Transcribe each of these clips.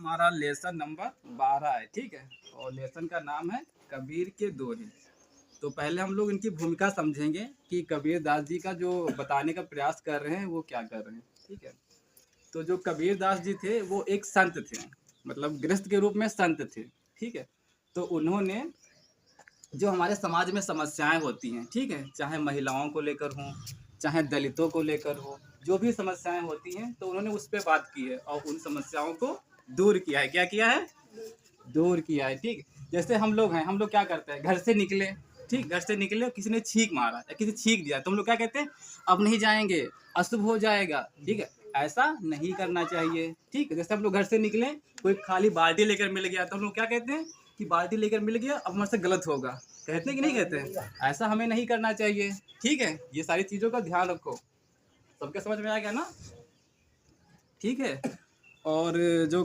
हमारा lesson number 12 है, ठीक है। और लेसन का नाम है कबीर के दोहे। तो पहले हम लोग इनकी भूमिका समझेंगे कि कबीर दास जी का जो बताने का प्रयास कर रहे हैं वो क्या कर रहे हैं, ठीक है। तो जो कबीर दास जी थे वो एक संत थे, मतलब गृहस्थ के रूप में संत थे, ठीक है। तो उन्होंने जो हमारे समाज में समस्याएं होती हैं, ठीक है, चाहे महिलाओं को लेकर हों, चाहे दलितों को लेकर हो, जो भी समस्याएं होती हैं तो उन्होंने उस पर बात की है और उन समस्याओं को दूर किया है। क्या किया है? दूर किया है, ठीक। जैसे हम लोग हैं, हम लोग क्या करते हैं, घर से निकले, ठीक, घर से निकले और किसी ने छींक मारा या किसी छींक दिया तो हम लोग क्या कहते हैं, अब नहीं जाएंगे, अशुभ हो जाएगा, ठीक है। ऐसा नहीं करना चाहिए, ठीक है। जैसे हम लोग घर से निकले, कोई खाली बाल्टी लेकर मिल गया तो हम लोग क्या कहते हैं कि बाल्टी लेकर मिल गया, अब हमारे से गलत होगा, कहते हैं कि नहीं कहते हैं? ऐसा हमें नहीं करना चाहिए, ठीक है। ये सारी चीज़ों का ध्यान रखो। सबके समझ में आ गया ना? ठीक है। और जो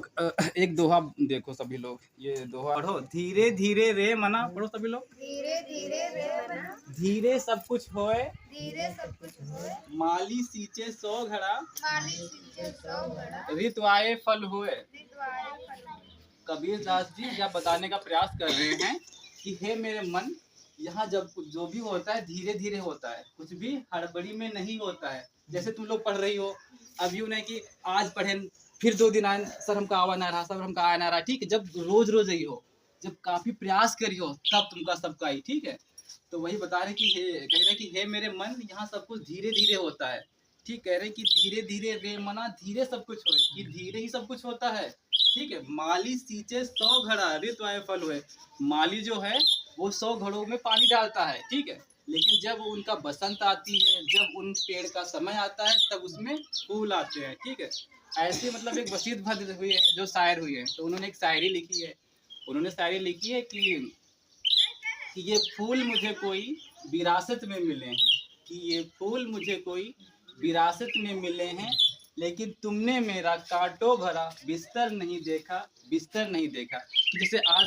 एक दोहा देखो सभी लोग, ये दोहा पढ़ो, धीरे धीरे रे मना, पढ़ो सभी लोग। धीरे धीरे रे मना, धीरे सब कुछ होए, धीरे सब कुछ होए, माली सींचे 100 घड़ा, माली सींचे 100 घड़ा, ऋतु आए फल हुए। ऋतु आए फल हुए। कबीर दास जी यह बताने का प्रयास कर रहे हैं कि हे मेरे मन, यहाँ जब जो भी होता है धीरे धीरे होता है, कुछ भी हड़बड़ी में नहीं होता है। जैसे तुम लोग पढ़ रही हो, अब यूँ नहीं कि आज पढ़े फिर 2 दिन आए, सर हमका आवा ना रहा, सर हमका आया ना रहा, ठीक है। जब रोज रोज ही हो, जब काफी प्रयास करी हो, तब तुमका सबका ही, ठीक है। तो वही बता रहे कि कह रहे कि हे मेरे मन, यहाँ सब कुछ धीरे धीरे होता है, ठीक। कह रहे कि धीरे धीरे रे मना, धीरे सब कुछ हो, कि धीरे ही सब कुछ होता है, ठीक है। माली सींचे 100 घड़ा, ऋतु आए फल हुए। माली जो है वो 100 घड़ों में पानी डालता है, ठीक है। लेकिन जब उनका बसंत आती है, जब उन पेड़ का समय आता है, तब उसमें फूल आते हैं, ठीक है। ऐसे मतलब एक वसीयत भद्र हुई है जो शायर हुई है, तो उन्होंने एक शायरी लिखी है। उन्होंने शायरी लिखी है कि ये फूल मुझे कोई विरासत में मिले हैं, कि ये फूल मुझे कोई विरासत में मिले हैं, लेकिन तुमने मेरा कांटों भरा बिस्तर नहीं देखा, बिस्तर नहीं देखा। जैसे आज